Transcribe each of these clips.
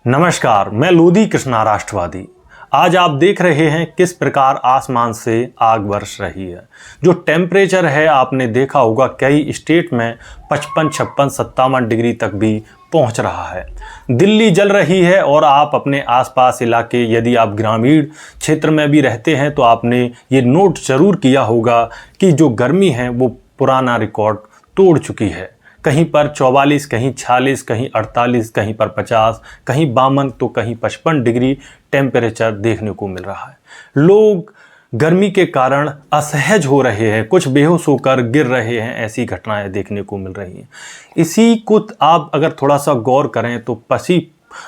नमस्कार, मैं लोधी कृष्णा राष्ट्रवादी। आज आप देख रहे हैं किस प्रकार आसमान से आग बरस रही है। जो टेम्परेचर है आपने देखा होगा कई स्टेट में 55, 56, 57 डिग्री तक भी पहुंच रहा है। दिल्ली जल रही है और आप अपने आसपास इलाके यदि आप ग्रामीण क्षेत्र में भी रहते हैं तो आपने ये नोट ज़रूर किया होगा कि जो गर्मी है वो पुराना रिकॉर्ड तोड़ चुकी है। कहीं पर 44, कहीं 46, कहीं 48, कहीं पर 50, कहीं 52 तो कहीं 55 डिग्री टेम्परेचर देखने को मिल रहा है। लोग गर्मी के कारण असहज हो रहे हैं, कुछ बेहोश होकर गिर रहे हैं, ऐसी घटनाएं देखने को मिल रही हैं। इसी को आप अगर थोड़ा सा गौर करें तो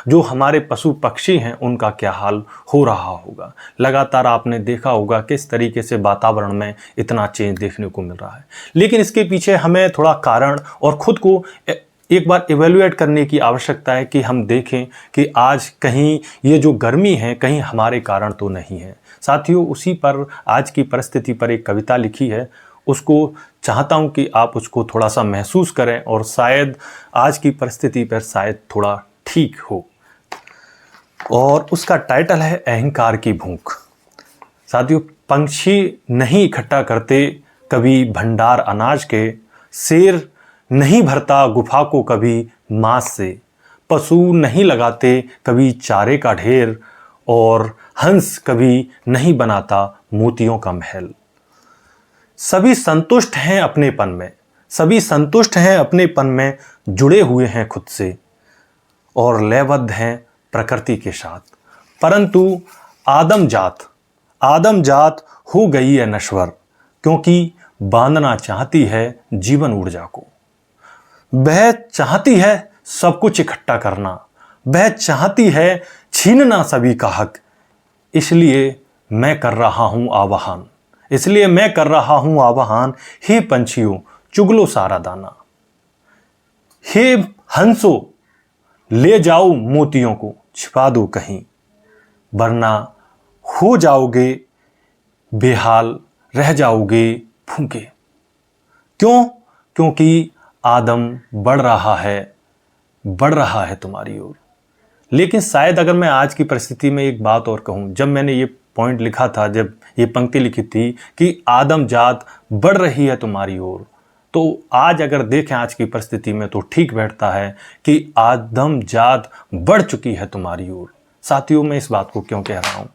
जो हमारे पशु पक्षी हैं उनका क्या हाल हो रहा होगा। लगातार आपने देखा होगा किस तरीके से वातावरण में इतना चेंज देखने को मिल रहा है। लेकिन इसके पीछे हमें थोड़ा कारण और खुद को एक बार इवेल्युएट करने की आवश्यकता है कि हम देखें कि आज कहीं ये जो गर्मी है कहीं हमारे कारण तो नहीं है। साथियों, उसी पर आज की परिस्थिति पर एक कविता लिखी है, उसको चाहता हूँ कि आप उसको थोड़ा सा महसूस करें और शायद आज की परिस्थिति पर शायद थोड़ा ठीक हो। और उसका टाइटल है अहंकार की भूख। साथियों, पंछी नहीं इकट्ठा करते कभी भंडार अनाज के, शेर नहीं भरता गुफा को कभी मांस से, पशु नहीं लगाते कभी चारे का ढेर, और हंस कभी नहीं बनाता मोतियों का महल। सभी संतुष्ट हैं अपनेपन में, सभी संतुष्ट हैं अपनेपन में, जुड़े हुए हैं खुद से और लयबद्ध हैं प्रकृति के साथ। परंतु आदम जात हो गई है नश्वर, क्योंकि बांधना चाहती है जीवन ऊर्जा को। वह चाहती है सब कुछ इकट्ठा करना, वह चाहती है छीनना सभी का हक। इसलिए मैं कर रहा हूं आवाहन, हे पंछियों चुग लो सारा दाना, हे हंसो ले जाओ मोतियों को छिपा दो कहीं, वरना हो जाओगे बेहाल, रह जाओगे भूखे। क्यों? क्योंकि आदम बढ़ रहा है तुम्हारी ओर। लेकिन शायद अगर मैं आज की परिस्थिति में एक बात और कहूँ, जब मैंने ये पॉइंट लिखा था, जब ये पंक्ति लिखी थी कि आदम जात बढ़ रही है तुम्हारी ओर, तो आज अगर देखें आज की परिस्थिति में तो ठीक बैठता है कि आदम जात बढ़ चुकी है तुम्हारी ओर। साथियों, मैं इस बात को क्यों कह रहा हूँ?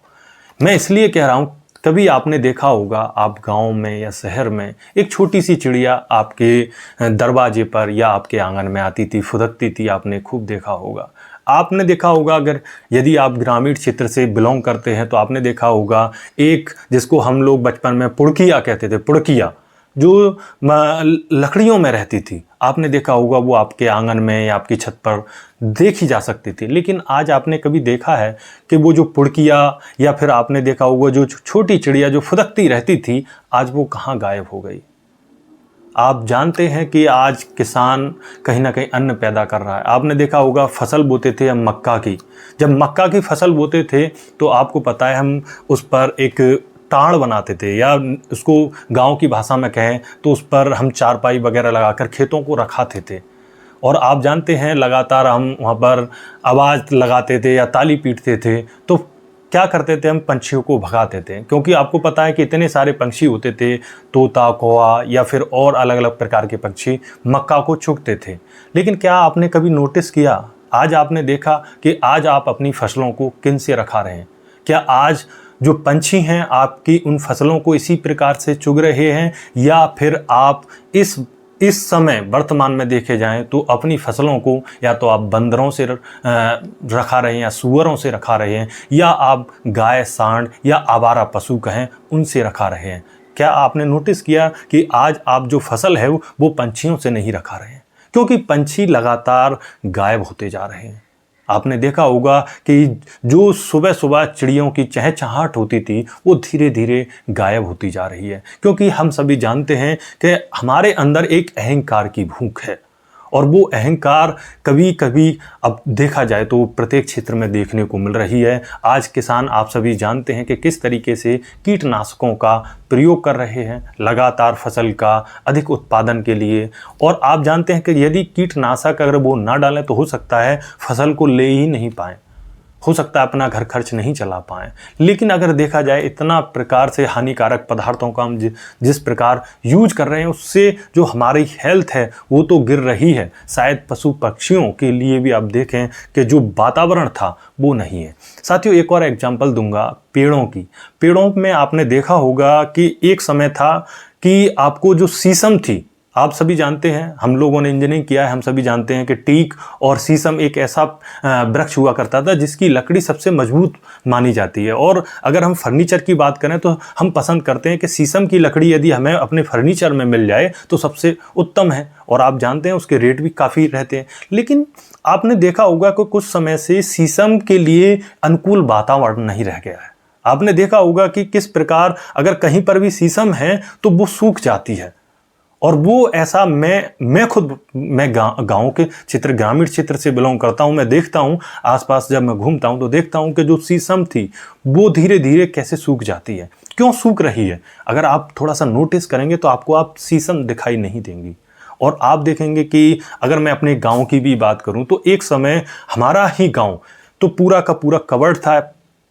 मैं इसलिए कह रहा हूँ, कभी आपने देखा होगा आप गांव में या शहर में एक छोटी सी चिड़िया आपके दरवाजे पर या आपके आंगन में आती थी, फुदकती थी, आपने खूब देखा होगा। आपने देखा होगा अगर यदि आप ग्रामीण क्षेत्र से बिलोंग करते हैं तो आपने देखा होगा एक जिसको हम लोग बचपन में पुड़किया कहते थे, पुड़किया जो लकड़ियों में रहती थी, आपने देखा होगा वो आपके आंगन में या आपकी छत पर देखी जा सकती थी। लेकिन आज आपने कभी देखा है कि वो जो पुड़किया या फिर आपने देखा होगा जो छोटी चिड़िया जो फुदकती रहती थी, आज वो कहाँ गायब हो गई? आप जानते हैं कि आज किसान कहीं ना कहीं अन्न पैदा कर रहा है। आपने देखा होगा फसल बोते थे हम मक्का की, जब मक्का की फसल बोते थे तो आपको पता है हम उस पर एक टाड़ बनाते थे, या उसको गांव की भाषा में कहें तो उस पर हम चारपाई वगैरह लगाकर खेतों को रखाते थे। और आप जानते हैं लगातार हम वहाँ पर आवाज़ लगाते थे या ताली पीटते थे, तो क्या करते थे हम पंछियों को भगाते थे, क्योंकि आपको पता है कि इतने सारे पंछी होते थे, तोता, कौवा या फिर और अलग अलग प्रकार के पंछी मक्का को चुगते थे। लेकिन क्या आपने कभी नोटिस किया, आज आपने देखा कि आज आप अपनी फसलों को किन से रखा रहे हैं? क्या आज जो पंछी हैं आपकी उन फसलों को इसी प्रकार से चुग रहे हैं, या फिर आप इस समय वर्तमान में देखे जाएं तो अपनी फसलों को या तो आप बंदरों से रखा रहे हैं या सूअरों से रखा रहे हैं, या आप गाय, सांड या आवारा पशु कहें उनसे रखा रहे हैं? क्या आपने नोटिस किया कि आज आप जो फसल है वो पंछियों से नहीं रखा रहे हैं? क्योंकि पंछी लगातार गायब होते जा रहे हैं। आपने देखा होगा कि जो सुबह सुबह चिड़ियों की चहचहाहट होती थी वो धीरे धीरे गायब होती जा रही है, क्योंकि हम सभी जानते हैं कि हमारे अंदर एक अहंकार की भूख है। और वो अहंकार कभी कभी अब देखा जाए तो प्रत्येक क्षेत्र में देखने को मिल रही है। आज किसान आप सभी जानते हैं कि किस तरीके से कीटनाशकों का प्रयोग कर रहे हैं लगातार फसल का अधिक उत्पादन के लिए। और आप जानते हैं कि यदि कीटनाशक अगर वो ना डालें तो हो सकता है फसल को ले ही नहीं पाएँ। हो सकता है अपना घर खर्च नहीं चला पाएँ, लेकिन अगर देखा जाए इतना प्रकार से हानिकारक पदार्थों का हम जिस प्रकार यूज कर रहे हैं उससे जो हमारी हेल्थ है वो तो गिर रही है। शायद पशु पक्षियों के लिए भी आप देखें कि जो वातावरण था वो नहीं है। साथियों, एक और एग्जांपल दूंगा पेड़ों की। पेड़ों में आपने देखा होगा कि एक समय था कि आपको जो शीशम थी, आप सभी जानते हैं, हम लोगों ने इंजीनियरिंग किया है, हम सभी जानते हैं कि टीक और शीशम एक ऐसा वृक्ष हुआ करता था जिसकी लकड़ी सबसे मजबूत मानी जाती है। और अगर हम फर्नीचर की बात करें तो हम पसंद करते हैं कि शीशम की लकड़ी यदि हमें अपने फर्नीचर में मिल जाए तो सबसे उत्तम है, और आप जानते हैं उसके रेट भी काफ़ी रहते हैं। लेकिन आपने देखा होगा कि कुछ समय से शीशम के लिए अनुकूल वातावरण नहीं रह गया है। आपने देखा होगा कि किस प्रकार अगर कहीं पर भी शीशम है तो वो सूख जाती है। और वो ऐसा मैं खुद गांव के क्षेत्र, ग्रामीण क्षेत्र से बिलोंग करता हूं। मैं देखता हूं आसपास जब मैं घूमता हूं तो देखता हूं कि जो शीशम थी वो धीरे धीरे कैसे सूख जाती है। क्यों सूख रही है? अगर आप थोड़ा सा नोटिस करेंगे तो आपको आप शीशम दिखाई नहीं देंगी। और आप देखेंगे कि अगर मैं अपने गांव की भी बात करूं तो एक समय हमारा ही गांव तो पूरा का पूरा कवर्ड था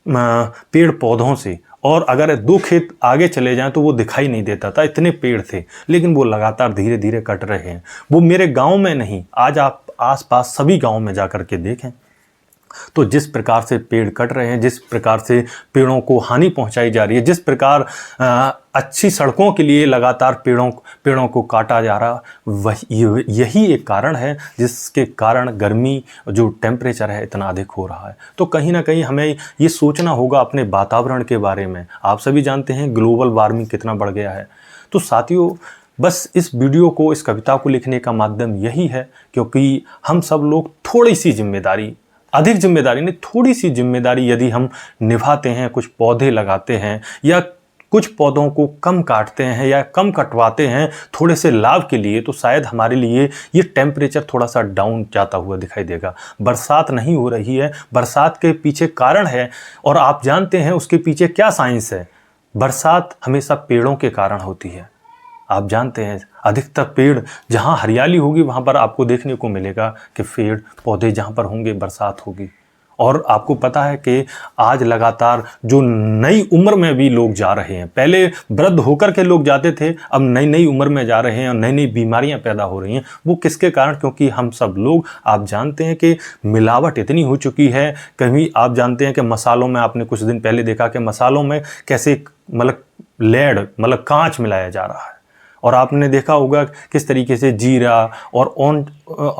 पेड़ पौधों से, और अगर 2 खेत आगे चले जाएं तो वो दिखाई नहीं देता था, इतने पेड़ थे। लेकिन वो लगातार धीरे धीरे कट रहे हैं। वो मेरे गांव में नहीं, आज आप आसपास सभी गांव में जाकर के देखें तो जिस प्रकार से पेड़ कट रहे हैं, जिस प्रकार से पेड़ों को हानि पहुंचाई जा रही है, जिस प्रकार अच्छी सड़कों के लिए लगातार पेड़ों को काटा जा रहा, यही एक कारण है जिसके कारण गर्मी जो टेम्परेचर है इतना अधिक हो रहा है। तो कहीं ना कहीं हमें ये सोचना होगा अपने वातावरण के बारे में। आप सभी जानते हैं ग्लोबल वार्मिंग कितना बढ़ गया है। तो साथियों, बस इस वीडियो को, इस कविता को लिखने का माध्यम यही है क्योंकि हम सब लोग थोड़ी सी जिम्मेदारी, अधिक जिम्मेदारी नहीं, थोड़ी सी जिम्मेदारी यदि हम निभाते हैं, कुछ पौधे लगाते हैं या कुछ पौधों को कम काटते हैं या कम कटवाते हैं थोड़े से लाभ के लिए, तो शायद हमारे लिए ये टेम्परेचर थोड़ा सा डाउन जाता हुआ दिखाई देगा। बरसात नहीं हो रही है, बरसात के पीछे कारण है, और आप जानते हैं उसके पीछे क्या साइंस है। बरसात हमेशा पेड़ों के कारण होती है। आप जानते हैं अधिकतर पेड़ जहाँ हरियाली होगी वहाँ पर आपको देखने को मिलेगा कि पेड़ पौधे जहाँ पर होंगे बरसात होगी। और आपको पता है कि आज लगातार जो नई उम्र में भी लोग जा रहे हैं, पहले वृद्ध होकर के लोग जाते थे, अब नई नई उम्र में जा रहे हैं और नई नई बीमारियां पैदा हो रही हैं। वो किसके कारण? क्योंकि हम सब लोग, आप जानते हैं कि मिलावट इतनी हो चुकी है। कहीं आप जानते हैं कि मसालों में, आपने कुछ दिन पहले देखा कि मसालों में कैसे लेड कांच मिलाया जा रहा है। और आपने देखा होगा किस तरीके से जीरा और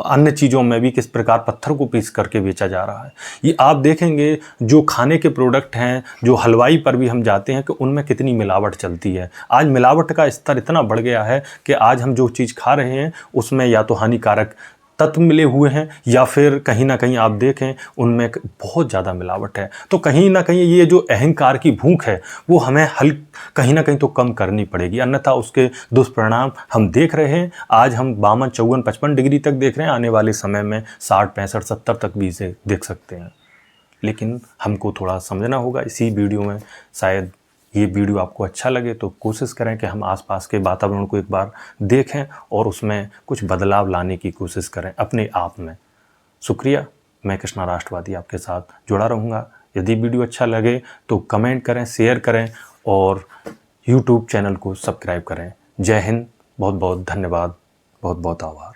अन्य चीज़ों में भी किस प्रकार पत्थर को पीस करके बेचा जा रहा है। ये आप देखेंगे जो खाने के प्रोडक्ट हैं, जो हलवाई पर भी हम जाते हैं कि उनमें कितनी मिलावट चलती है। आज मिलावट का स्तर इतना बढ़ गया है कि आज हम जो चीज़ खा रहे हैं उसमें या तो हानिकारक तत्व मिले हुए हैं या फिर कहीं ना कहीं आप देखें उनमें बहुत ज़्यादा मिलावट है। तो कहीं ना कहीं ये जो अहंकार की भूख है वो हमें कहीं ना कहीं तो कम करनी पड़ेगी, अन्यथा उसके दुष्परिणाम हम देख रहे हैं। आज हम 52, 54, 55 डिग्री तक देख रहे हैं, आने वाले समय में 60, 65, 70 तक भी इसे देख सकते हैं। लेकिन हमको थोड़ा समझना होगा। इसी वीडियो में शायद ये वीडियो आपको अच्छा लगे तो कोशिश करें कि हम आसपास के वातावरण को एक बार देखें और उसमें कुछ बदलाव लाने की कोशिश करें अपने आप में। शुक्रिया। मैं कृष्णा राष्ट्रवादी आपके साथ जुड़ा रहूँगा। यदि वीडियो अच्छा लगे तो कमेंट करें, शेयर करें और यूट्यूब चैनल को सब्सक्राइब करें। जय हिंद। बहुत बहुत धन्यवाद। बहुत बहुत आभार।